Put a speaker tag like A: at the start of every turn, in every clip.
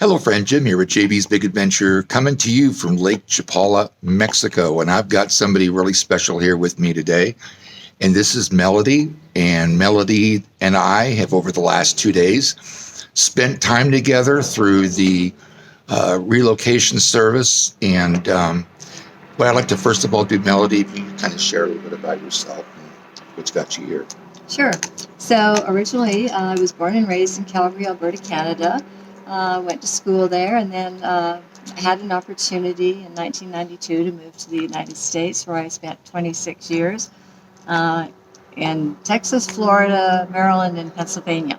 A: Hello, friend. Jim here with JB's Big Adventure, coming to you from Lake Chapala, Mexico. And I've got somebody really special here with me today. And this is Melody. And Melody and I have, over the last 2 days, spent time together through the relocation service. And what I'd like to first of all do, Melody, if you kind of share a little bit about yourself and what's got you here.
B: Sure. So originally, I was born and raised in Calgary, Alberta, Canada. Went to school there, and then had an opportunity in 1992 to move to the United States, where I spent 26 years in Texas, Florida, Maryland, and Pennsylvania.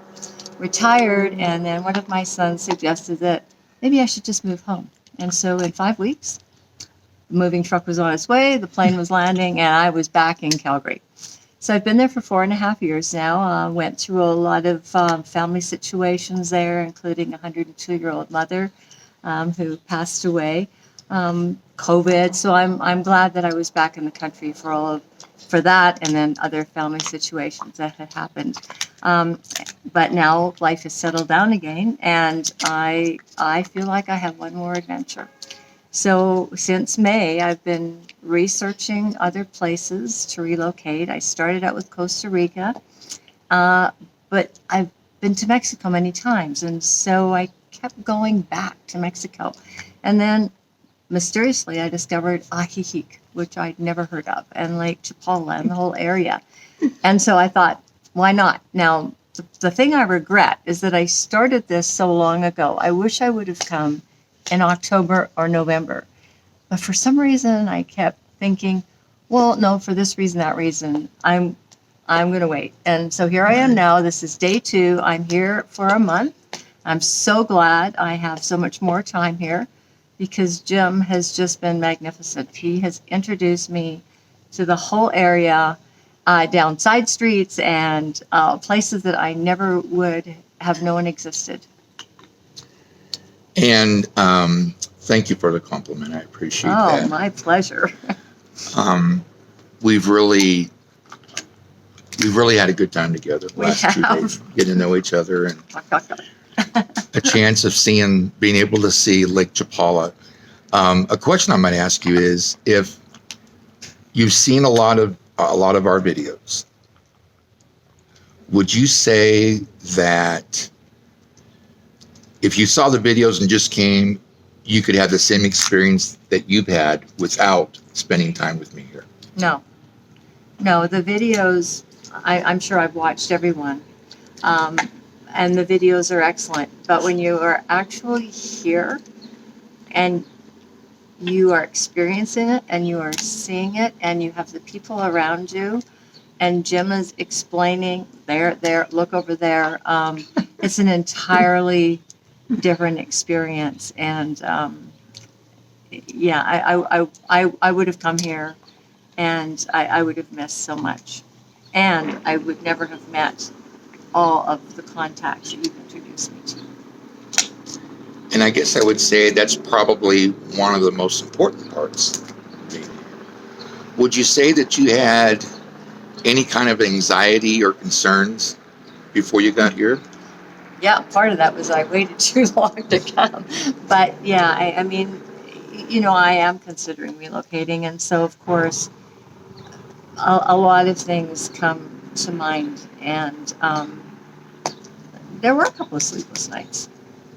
B: Retired, and then one of my sons suggested that maybe I should just move home. And so in 5 weeks, the moving truck was on its way, the plane was landing, and I was back in Calgary. So I've been there for 4.5 years now. Went through a lot of family situations there, including a 102-year-old mother who passed away, COVID. So I'm glad that I was back in the country for that, and then other family situations that had happened. But now life has settled down again, and I feel like I have one more adventure. So since May, I've been researching other places to relocate. I started out with Costa Rica, but I've been to Mexico many times, and so I kept going back to Mexico. And then mysteriously, I discovered Ajijic, which I'd never heard of, and Lake Chapala and the whole area. And so I thought, why not? Now, the thing I regret is that I started this so long ago. I wish I would have come in October or November. But for some reason, I kept thinking, well, no, for this reason, that reason, I'm going to wait. And so here I am now. This is day 2. I'm here for a month. I'm so glad I have so much more time here because Jim has just been magnificent. He has introduced me to the whole area, down side streets and places that I never would have known existed.
A: And thank you for the compliment. I appreciate that.
B: Oh, my pleasure.
A: We've really had a good time together the last 2 days, getting to know each other, and a chance of being able to see Lake Chapala. A question I might ask you is, if you've seen a lot of our videos, would you say that if you saw the videos and just came, you could have the same experience that you've had without spending time with me here?
B: No, the videos, I'm sure I've watched everyone, and the videos are excellent. But when you are actually here and you are experiencing it and you are seeing it and you have the people around you and Jim is explaining, there, look over there, it's an entirely different experience. And I would have come here and I would have missed so much, and I would never have met all of the contacts that you've introduced me to.
A: And I guess I would say that's probably one of the most important parts. Would you say that you had any kind of anxiety or concerns before you got here?
B: Yeah, part of that was I waited too long to come. But yeah, I mean, I am considering relocating. And so, of course, a lot of things come to mind. And there were a couple of sleepless nights.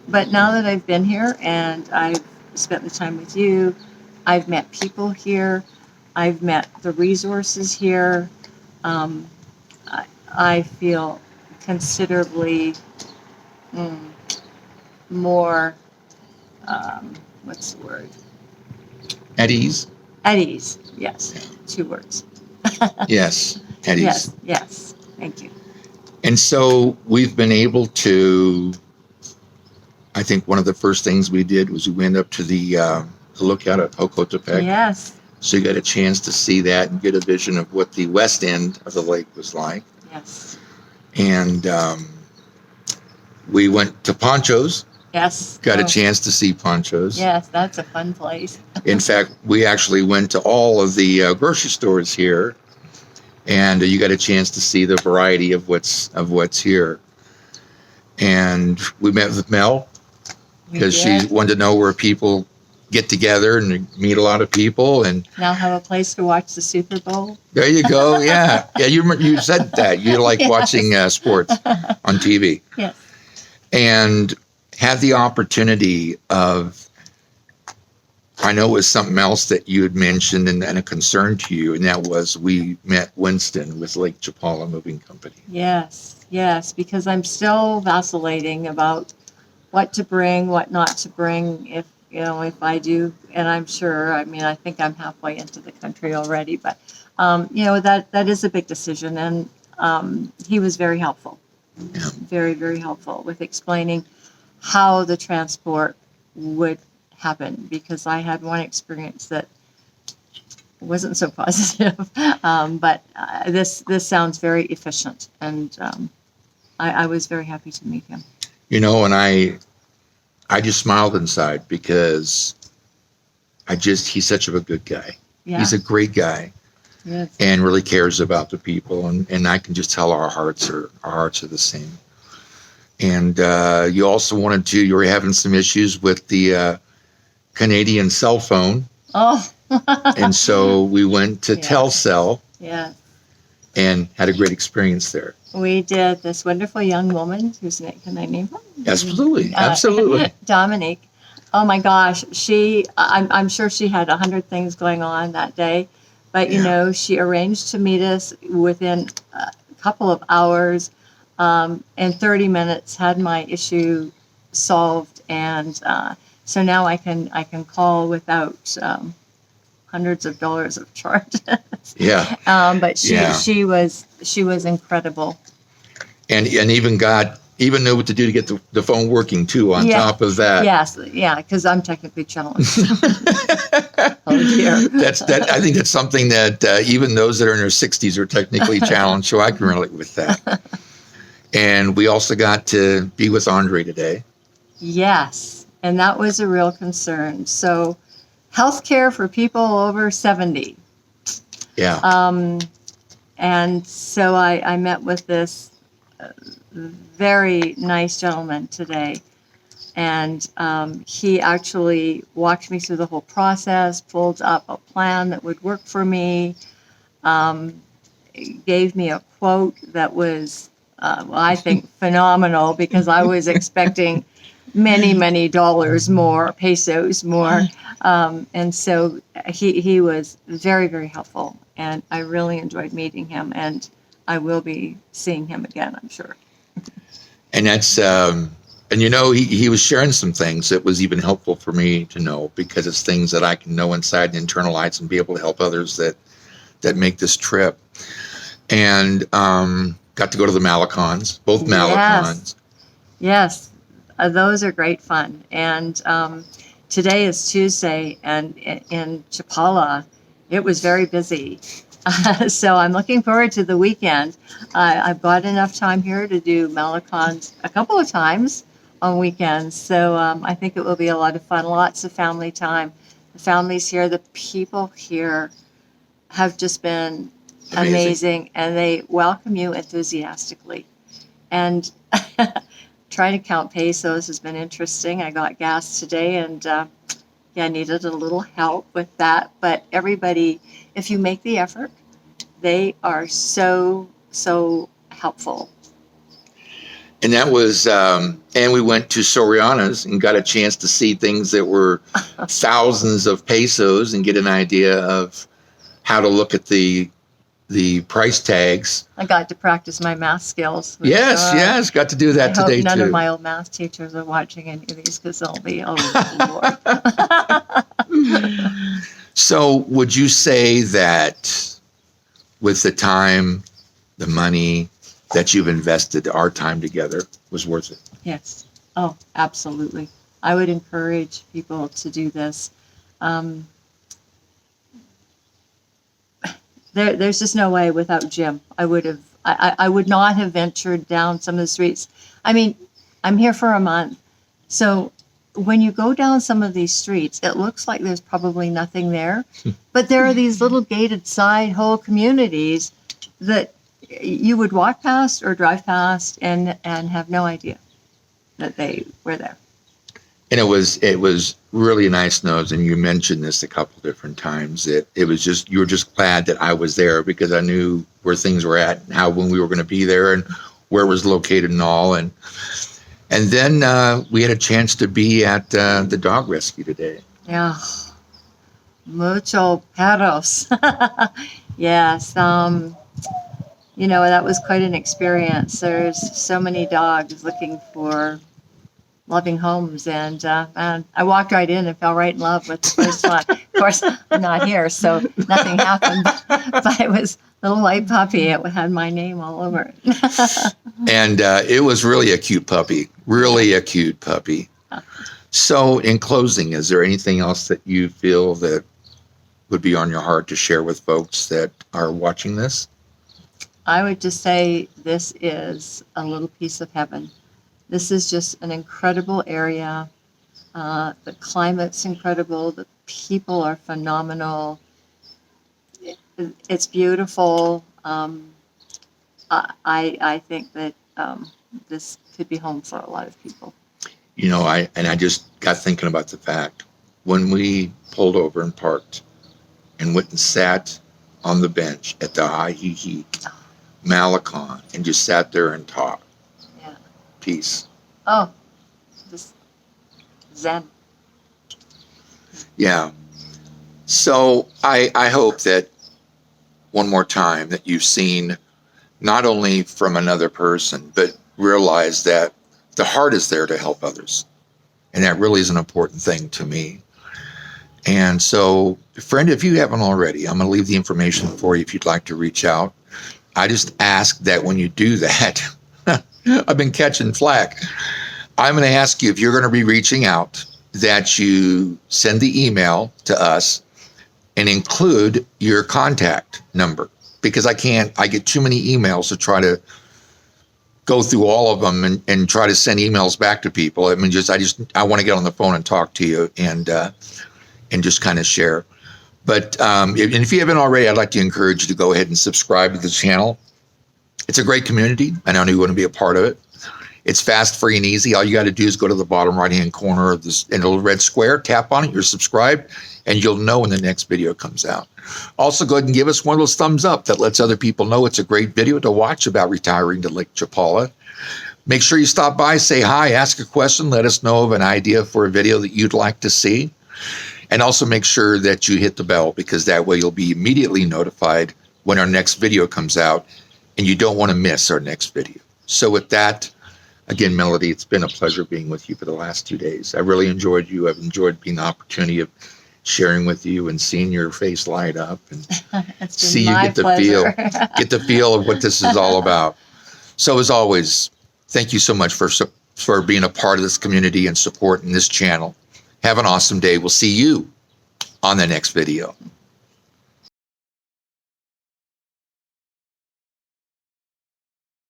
B: But now that I've been here and I've spent the time with you, I've met people here, I've met the resources here, I feel considerably more, what's the word?
A: At ease?
B: At ease, yes. 2 words.
A: Yes, at ease.
B: Yes, thank you.
A: And so we've been able to, I think one of the first things we did was we went up to the lookout at Jocotepec.
B: Yes.
A: So you got a chance to see that and get a vision of what the west end of the lake was like.
B: Yes.
A: And we went to Poncho's.
B: Yes.
A: Got a chance to see Poncho's.
B: Yes, that's a fun place.
A: In fact, we actually went to all of the grocery stores here, and you got a chance to see the variety of what's here. And we met with Mel,
B: We
A: because she
B: did.
A: wanted to know where people get together and meet a lot of people. And
B: Now have a place to watch the Super Bowl.
A: there you go. Yeah. Yeah. You said that. You like
B: Yes.
A: watching sports on TV.
B: Yes.
A: And had the opportunity of, I know it was something else that you had mentioned and a concern to you, and that was we met Winston with Lake Chapala Moving Company.
B: Yes, because I'm still vacillating about what to bring, what not to bring, if I do, and I'm sure, I mean, I think I'm halfway into the country already, but, that is a big decision, and he was very helpful.
A: Yeah.
B: Very, very helpful with explaining how the transport would happen, because I had one experience that wasn't so positive. But this sounds very efficient, and I was very happy to meet him.
A: And I just smiled inside because he's such a good guy.
B: Yeah.
A: He's a great guy
B: Yes.
A: and really cares about the people. And I can just tell our hearts are the same. And you also you were having some issues with the Canadian cell phone.
B: Oh.
A: And so we went to
B: Yeah.
A: Telcel
B: Yeah.
A: and had a great experience there.
B: We did. This wonderful young woman, whose name can I name her?
A: Absolutely.
B: Uh,
A: Absolutely.
B: Dominique. Oh my gosh, I'm sure she had 100 things going on that day, but
A: Yeah.
B: she arranged to meet us within a couple of hours. In 30 minutes, had my issue solved, and so now I can call without hundreds of dollars of charges.
A: Yeah.
B: But
A: Yeah.
B: she was incredible.
A: And even knew what to do to get the phone working too on
B: Yeah.
A: top of that.
B: Yes, yeah, because I'm technically challenged. Oh dear.
A: I think that's something that even those that are in their 60s are technically challenged, so I can relate with that. And we also got to be with Andre today.
B: Yes, and that was a real concern. So, healthcare for people over 70.
A: Yeah.
B: And so I met with this very nice gentleman today, and he actually walked me through the whole process, pulled up a plan that would work for me, gave me a quote that was, I think, phenomenal, because I was expecting many, many dollars more, pesos more. And so he was very, very helpful, and I really enjoyed meeting him, and I will be seeing him again, I'm sure.
A: And that's, he was sharing some things that was even helpful for me to know, because it's things that I can know inside and internalize and be able to help others that make this trip. And got to go to the Malecons, both Malecons.
B: Yes, those are great fun. And today is Tuesday, and in Chapala, it was very busy. So I'm looking forward to the weekend. I've got enough time here to do Malecons a couple of times on weekends. So I think it will be a lot of fun, lots of family time. The families here, the people here have just been amazing, and they welcome you enthusiastically. And trying to count pesos has been interesting. I got gas today, and I needed a little help with that. But everybody, if you make the effort, they are so helpful.
A: And that was, and we went to Soriana's and got a chance to see things that were thousands of pesos and get an idea of how to look at the price tags.
B: I got to practice my math skills.
A: Yes, got to do that
B: I
A: today
B: hope none
A: too.
B: of my old math teachers are watching any of these, because they'll be, oh Lord.
A: So would you say that with the time, the money that you've invested, our time together was worth it?
B: Yes. Oh, absolutely. I would encourage people to do this. There's just no way without Jim. I would not have ventured down some of the streets. I mean, I'm here for a month. So when you go down some of these streets, it looks like there's probably nothing there. But there are these little gated side whole communities that you would walk past or drive past and have no idea that they were there.
A: And it was really nice nose. And you mentioned this a couple different times that it was just, you were just glad that I was there because I knew where things were at and how, when we were going to be there and where it was located and all. And then we had a chance to be at the dog rescue today.
B: Yeah. Mucho perros. Yes. That was quite an experience. There's so many dogs looking for loving homes, and I walked right in and fell right in love with the first one. Of course, I'm not here, so nothing happened, but it was a little white puppy. It had my name all over it.
A: And it was really a cute puppy, really a cute puppy. So in closing, is there anything else that you feel that would be on your heart to share with folks that are watching this?
B: I would just say this is a little piece of heaven. This is just an incredible area. The climate's incredible. The people are phenomenal. It's beautiful. I think that this could be home for a lot of people.
A: I just got thinking about the fact when we pulled over and parked and went and sat on the bench at the Ahihi Malecon and just sat there and talked.
B: Yeah.
A: Peace.
B: Oh, just zen.
A: Yeah. So I hope that one more time that you've seen not only from another person, but realize that the heart is there to help others. And that really is an important thing to me. And so, friend, if you haven't already, I'm going to leave the information for you if you'd like to reach out. I just ask that when you do that, I've been catching flack. I'm going to ask you, if you're going to be reaching out, that you send the email to us and include your contact number, because I get too many emails to try to go through all of them and try to send emails back to people. I mean, I want to get on the phone and talk to you and just kind of share. But if you haven't already, I'd like to encourage you to go ahead and subscribe to the channel. It's a great community, and I know you want to be a part of it. It's fast, free, and easy. All you got to do is go to the bottom right-hand corner of this in a little red square, tap on it, you're subscribed, and you'll know when the next video comes out. Also, go ahead and give us one of those thumbs up that lets other people know it's a great video to watch about retiring to Lake Chapala. Make sure you stop by, say hi, ask a question, let us know of an idea for a video that you'd like to see. And also make sure that you hit the bell, because that way you'll be immediately notified when our next video comes out, and you don't want to miss our next video. So with that, again, Melody, it's been a pleasure being with you for the last 2 days. I really enjoyed you. I've enjoyed being the opportunity of sharing with you and seeing your face light up and see you get the feel of what this is all about. So as always, thank you so much for being a part of this community and supporting this channel. Have an awesome day. We'll see you on the next video.